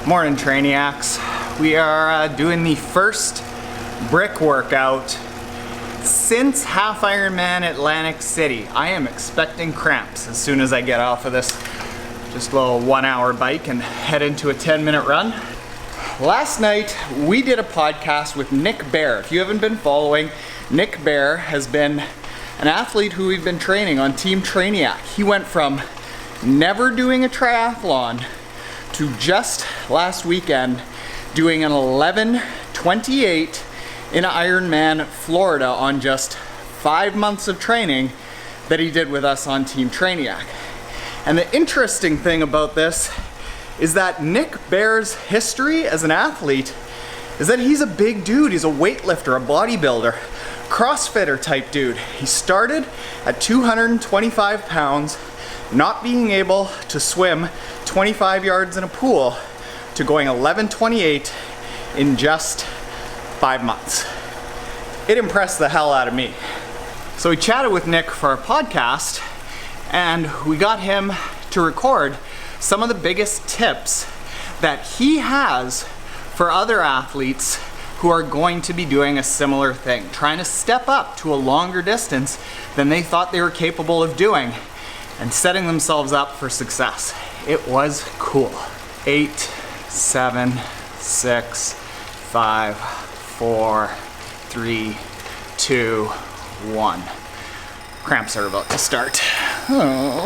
Morning, Trainiacs. We are doing the first brick workout since half Ironman Atlantic City. I am expecting cramps as soon as I get off of this just a little 1 hour bike and head into a 10-minute run. Last night we did a podcast with Nick Bare. If you haven't been following, Nick Bare has been an athlete who we've been training on Team Trainiac. He went from never doing a triathlon to just last weekend doing an 11:28 in Ironman Florida on just 5 months of training that he did with us on Team Trainiac. And the interesting thing about this is that Nick Bare's history as an athlete is that he's a big dude. He's a weightlifter, a bodybuilder, CrossFitter type dude. He started at 225 pounds, not being able to swim 25 yards in a pool, to going 11:28 in just 5 months. It impressed the hell out of me. So we chatted with Nick for our podcast, and we got him to record some of the biggest tips that he has for other athletes who are going to be doing a similar thing, trying to step up to a longer distance than they thought they were capable of doing, and setting themselves up for success. It was cool. 8, 7, 6, 5, 4, 3, 2, 1. Cramps are about to start. Oh.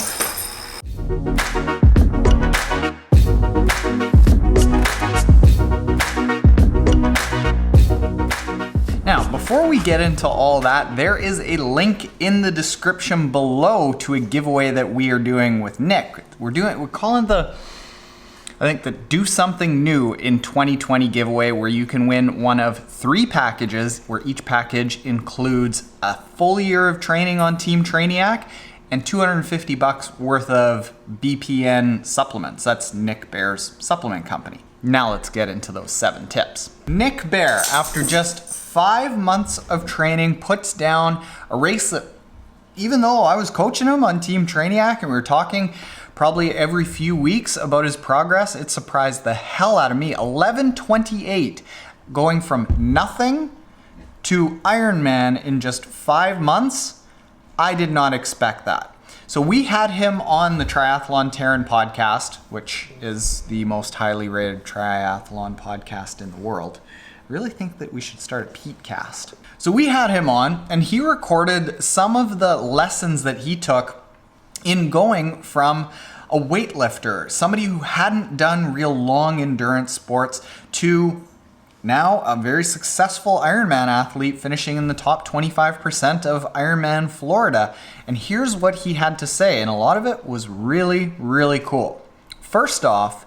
Now, before we get into all that, there is a link in the description below to a giveaway that we are doing with Nick. We're calling the Do Something New in 2020 giveaway, where you can win one of 3 packages, where each package includes a full year of training on Team Trainiac and $250 worth of BPN supplements. That's Nick Bare's supplement company. Now let's get into those 7 tips. Nick Bare, after just 5 months of training, puts down a race that, even though I was coaching him on Team Trainiac and we were talking probably every few weeks about his progress, it surprised the hell out of me. 11:28, going from nothing to Ironman in just 5 months. I did not expect that. So we had him on the Triathlon Taren podcast, which is the most highly rated triathlon podcast in the world. I really think that we should start a Petecast. So we had him on, and he recorded some of the lessons that he took in going from a weightlifter, somebody who hadn't done real long endurance sports, to now a very successful Ironman athlete, finishing in the top 25% of Ironman Florida. And here's what he had to say, and a lot of it was really, really cool. First off,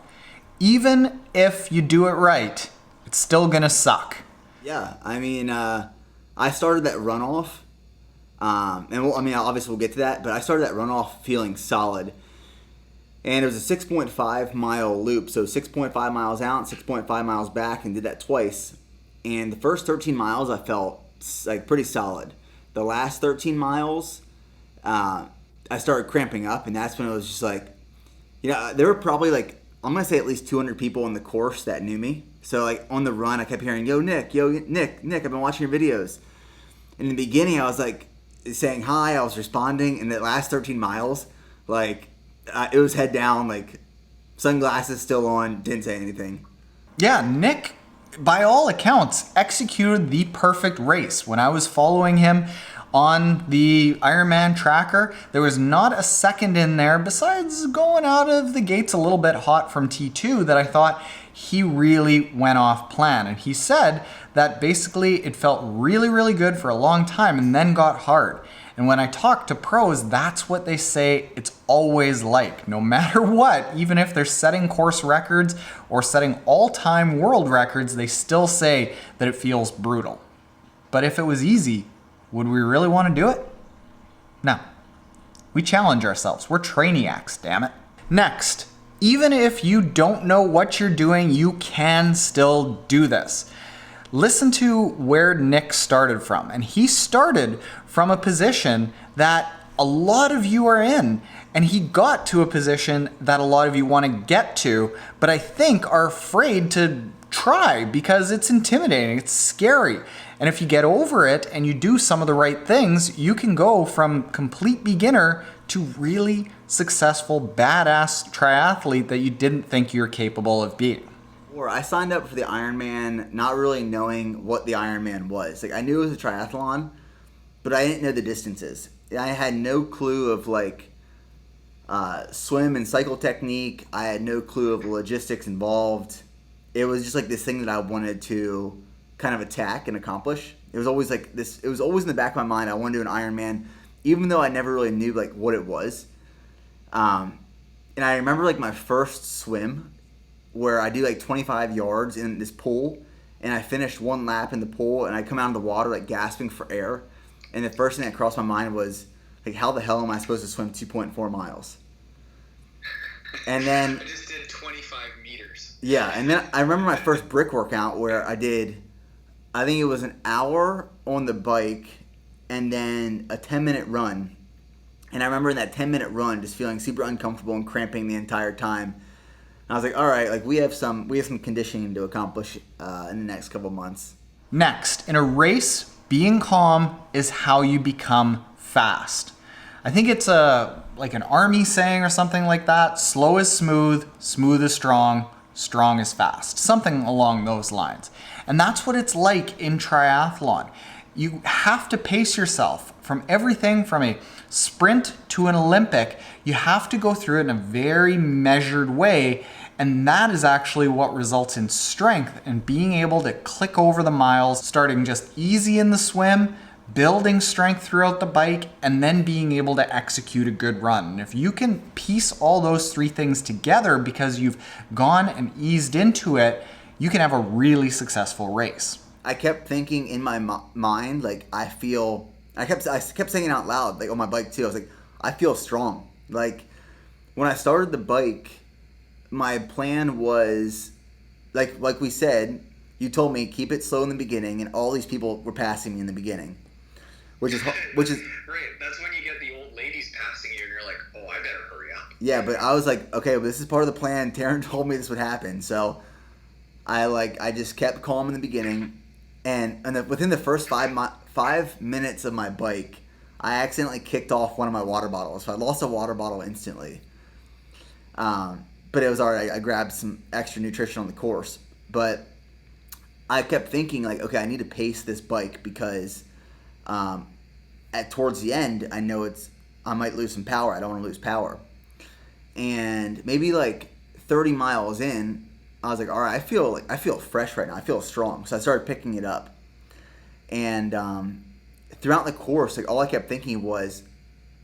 even if you do it right, it's still gonna suck. Yeah, I mean, I started that runoff, obviously we'll get to that, but I started that runoff feeling solid. And it was a 6.5 mile loop, so 6.5 miles out, 6.5 miles back, and did that twice. And the first 13 miles I felt like pretty solid. The last 13 miles, I started cramping up, and that's when it was just like, there were probably I'm gonna say at least 200 people in the course that knew me. So on the run, I kept hearing, Nick, I've been watching your videos. And in the beginning, I was saying hi, I was responding, and the last 13 miles, it was head down, sunglasses still on, didn't say anything. Yeah, Nick, by all accounts, executed the perfect race. When I was following him on the Ironman tracker, there was not a second in there, besides going out of the gates a little bit hot from T2, that I thought he really went off plan. And he said that basically it felt really, really good for a long time and then got hard. And when I talk to pros, that's what they say it's always like. No matter what, even if they're setting course records or setting all-time world records, they still say that it feels brutal. But if it was easy, would we really want to do it? No. We challenge ourselves. We're Trainiacs, damn it. Next, even if you don't know what you're doing, you can still do this. Listen to where Nick started from. And he started from a position that a lot of you are in. And he got to a position that a lot of you want to get to, but I think are afraid to try because it's intimidating, it's scary. And if you get over it and you do some of the right things, you can go from complete beginner to really successful, badass triathlete that you didn't think you were capable of being. Or I signed up for the Ironman not really knowing what the Ironman was. Like, I knew it was a triathlon, but I didn't know the distances. I had no clue of like swim and cycle technique. I had no clue of the logistics involved. It was just like this thing that I wanted to kind of attack and accomplish. It was always like this. It was always in the back of my mind. I wanted to do an Ironman, even though I never really knew like what it was. And I remember like my first swim, where I do like 25 yards in this pool, and I finished one lap in the pool, and I come out of the water like gasping for air. And the first thing that crossed my mind was like, how the hell am I supposed to swim 2.4 miles? And then I just did 25 meters. Yeah, and then I remember my first brick workout where I think it was an hour on the bike and then a 10-minute run. And I remember in that 10-minute run just feeling super uncomfortable and cramping the entire time. And I was like, all right, like we have some conditioning to accomplish in the next couple months. Next, in a race, being calm is how you become fast. I think it's like an army saying or something like that. Slow is smooth, smooth is strong, strong is fast. Something along those lines. And that's what it's like in triathlon. You have to pace yourself from everything from a sprint to an Olympic. You have to go through it in a very measured way. And that is actually what results in strength and being able to click over the miles, starting just easy in the swim, building strength throughout the bike, and then being able to execute a good run. And if you can piece all those three things together because you've gone and eased into it, you can have a really successful race. I kept thinking in my mind, like I kept saying it out loud, like on my bike too. I was like, I feel strong. Like when I started the bike, my plan was, like we said, you told me keep it slow in the beginning, and all these people were passing me in the beginning, which is right. That's when you get the old ladies passing you, and you're like, oh, I better hurry up. Yeah, but I was like, okay, well, this is part of the plan. Taren told me this would happen, so I just kept calm in the beginning, and within the first 5 minutes of my bike, I accidentally kicked off one of my water bottles, so I lost a water bottle instantly. But it was all right. I grabbed some extra nutrition on the course. But I kept thinking, like, okay, I need to pace this bike because towards the end, I know I might lose some power. I don't want to lose power. And maybe like 30 miles in, I was like, all right, I feel fresh right now. I feel strong. So I started picking it up. And throughout the course, like all I kept thinking was,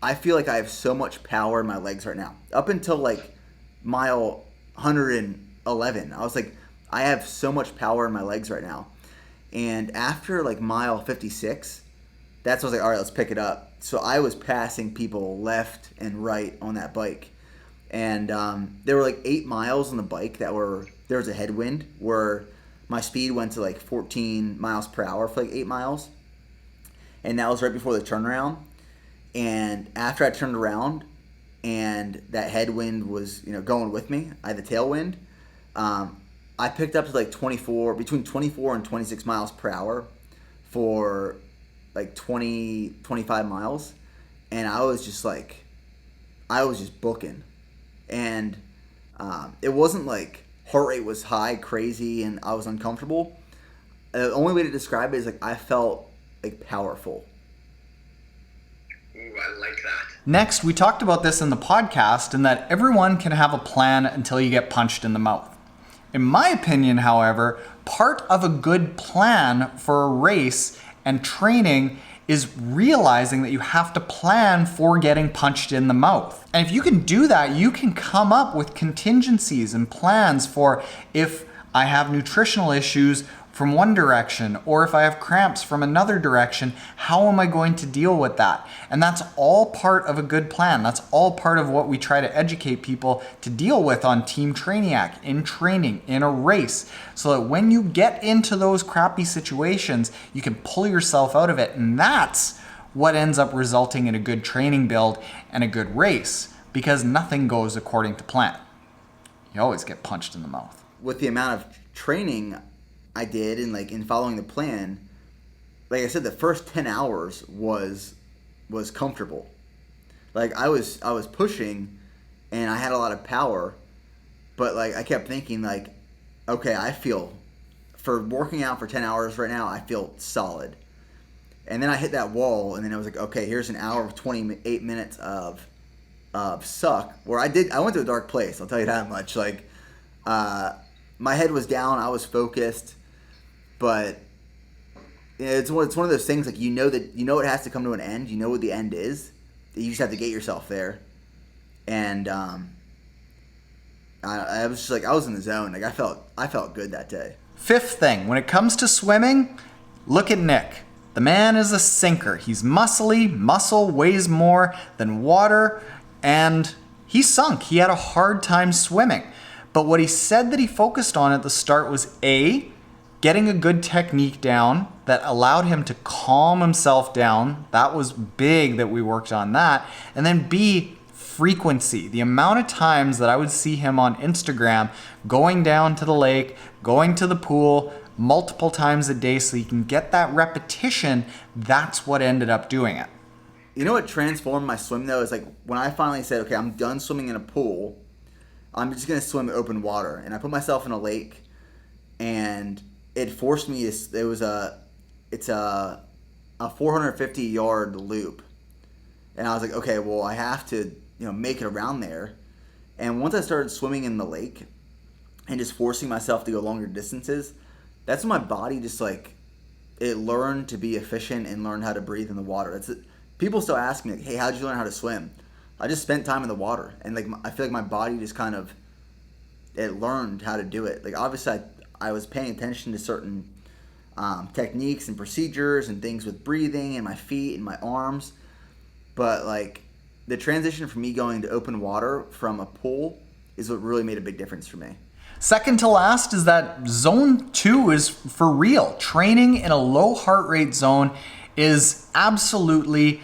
I feel like I have so much power in my legs right now. Up until like mile 111, I was like, I have so much power in my legs right now. And after like mile 56, that's when I was like, all right, let's pick it up. So I was passing people left and right on that bike. And there were like 8 miles on the bike there was a headwind where my speed went to like 14 miles per hour for like 8 miles. And that was right before the turnaround. And after I turned around, and that headwind was, going with me, I had the tailwind. I picked up to like between 24 and 26 miles per hour for like 25 miles. And I was just booking. And it wasn't like heart rate was high, crazy, and I was uncomfortable. The only way to describe it is like I felt like powerful. Ooh, I like that. Next, we talked about this in the podcast and that everyone can have a plan until you get punched in the mouth. In my opinion, however, part of a good plan for a race and training is realizing that you have to plan for getting punched in the mouth. And if you can do that, you can come up with contingencies and plans for if I have nutritional issues from one direction, or if I have cramps from another direction, how am I going to deal with that? And that's all part of a good plan. That's all part of what we try to educate people to deal with on Team Trainiac, in training, in a race, so that when you get into those crappy situations, you can pull yourself out of it. And that's what ends up resulting in a good training build and a good race. because nothing goes according to plan. You always get punched in the mouth. With the amount of training I did and in following the plan, like I said, the first 10 hours was comfortable. Like I was pushing and I had a lot of power, but I kept thinking okay, I feel, for working out for 10 hours right now, I feel solid. And then I hit that wall, and then I was like, okay, here's an hour of 28 minutes of suck, where I went to a dark place, I'll tell you that much. My head was down, I was focused, but it's one of those things, you know it has to come to an end, you know what the end is, you just have to get yourself there. And I was just I was in the zone. I felt good that day. Fifth thing, when it comes to swimming, look at Nick. The man is a sinker. He's muscly, muscle weighs more than water, and he sunk. He had a hard time swimming. But what he said that he focused on at the start was A, getting a good technique down that allowed him to calm himself down. That was big that we worked on that. And then B, frequency. The amount of times that I would see him on Instagram going down to the lake, going to the pool multiple times a day so he can get that repetition, that's what ended up doing it. You know what transformed my swim though is when I finally said, okay, I'm done swimming in a pool, I'm just going to swim in open water. And I put myself in a lake, and it forced me to, it's a 450 yard loop. And I was like, okay, well, I have to, make it around there. And once I started swimming in the lake and just forcing myself to go longer distances, that's when my body just it learned to be efficient and learn how to breathe in the water. People still ask me, hey, how'd you learn how to swim? I just spent time in the water, and I feel like my body just it learned how to do it. Obviously I was paying attention to certain techniques and procedures and things with breathing and my feet and my arms, but the transition from me going to open water from a pool is what really made a big difference for me. Second to last is that zone 2 is for real. Training in a low heart rate zone is absolutely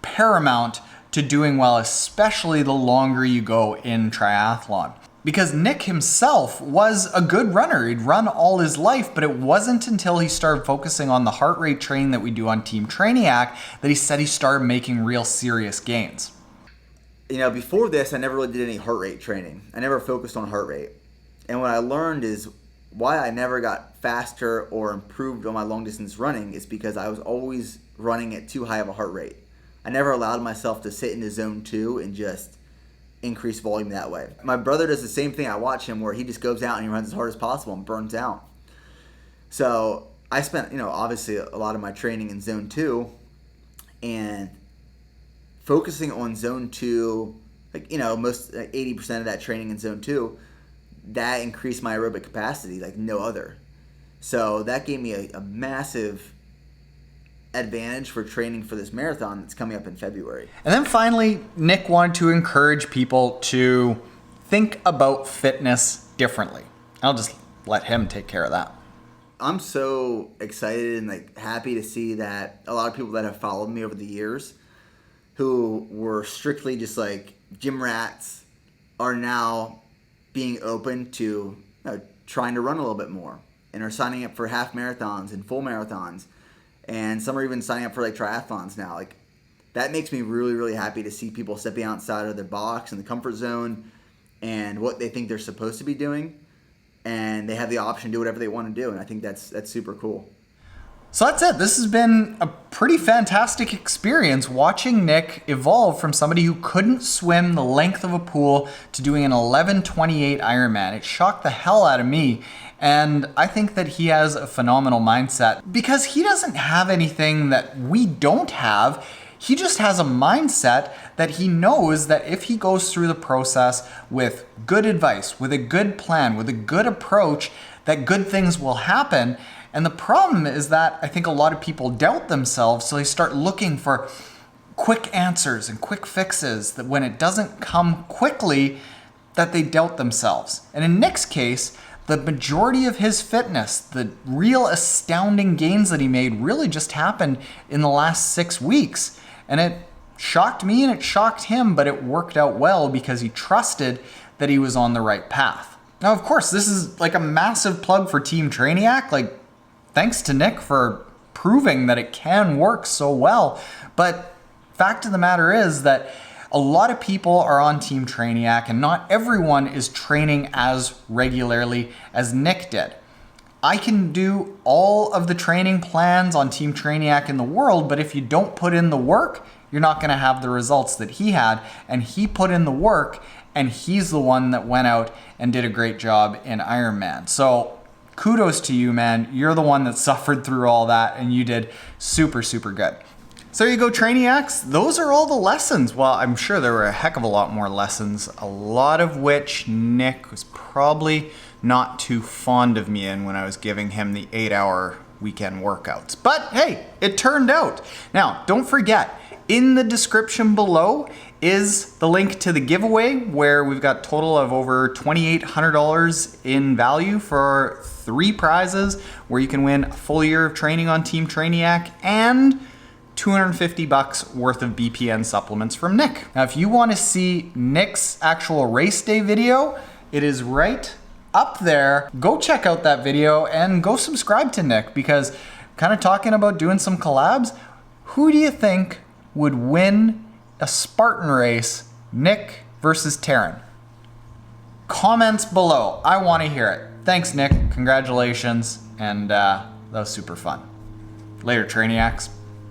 paramount to doing well, especially the longer you go in triathlon. Because Nick himself was a good runner. He'd run all his life, but it wasn't until he started focusing on the heart rate training that we do on Team Trainiac that he said he started making real serious gains. Before this, I never really did any heart rate training. I never focused on heart rate. And what I learned is why I never got faster or improved on my long distance running is because I was always running at too high of a heart rate. I never allowed myself to sit into zone 2 and just increase volume that way. My brother does the same thing. I watch him where he just goes out and he runs as hard as possible and burns out. So I spent, obviously a lot of my training in zone 2, and focusing on zone 2, most 80% of that training in zone 2, that increased my aerobic capacity like no other. So that gave me a massive advantage for training for this marathon that's coming up in February. And then finally, Nick wanted to encourage people to think about fitness differently. I'll just let him take care of that. I'm so excited and happy to see that a lot of people that have followed me over the years who were strictly just gym rats are now being open to trying to run a little bit more and are signing up for half marathons and full marathons. And some are even signing up for triathlons now. That makes me really, really happy to see people stepping outside of their box and the comfort zone and what they think they're supposed to be doing. And they have the option to do whatever they want to do. And I think that's super cool. So that's it. This has been a pretty fantastic experience watching Nick evolve from somebody who couldn't swim the length of a pool to doing an 11:28 Ironman. It shocked the hell out of me. And I think that he has a phenomenal mindset because he doesn't have anything that we don't have. He just has a mindset that he knows that if he goes through the process with good advice, with a good plan, with a good approach, that good things will happen. And the problem is that I think a lot of people doubt themselves, so they start looking for quick answers and quick fixes, that when it doesn't come quickly, that they doubt themselves. And in Nick's case, the majority of his fitness, the real astounding gains that he made really just happened in the last 6 weeks. And it shocked me and it shocked him, but it worked out well because he trusted that he was on the right path. Now, of course, this is like a massive plug for Team Trainiac. Like, thanks to Nick for proving that it can work so well. But fact of the matter is that a lot of people are on Team Trainiac and not everyone is training as regularly as Nick did. I can do all of the training plans on Team Trainiac in the world, but if you don't put in the work, you're not going to have the results that he had. And he put in the work, and he's the one that went out and did a great job in Ironman. So kudos to you, man. You're the one that suffered through all that, and you did super, super good. So there you go, Trainiacs. Those are all the lessons. Well, I'm sure there were a heck of a lot more lessons, a lot of which Nick was probably not too fond of me in when I was giving him the 8-hour weekend workouts. But hey, it turned out. Now, don't forget, in the description below is the link to the giveaway where we've got a total of over $2,800 in value for 3 prizes where you can win a full year of training on Team Trainiac and $250 worth of BPN supplements from Nick. Now, if you want to see Nick's actual race day video, it is right up there. Go check out that video and go subscribe to Nick because kind of talking about doing some collabs, who do you think would win a Spartan race, Nick versus Taren? Comments below. I want to hear it. Thanks, Nick. Congratulations. And that was super fun. Later, Trainiacs.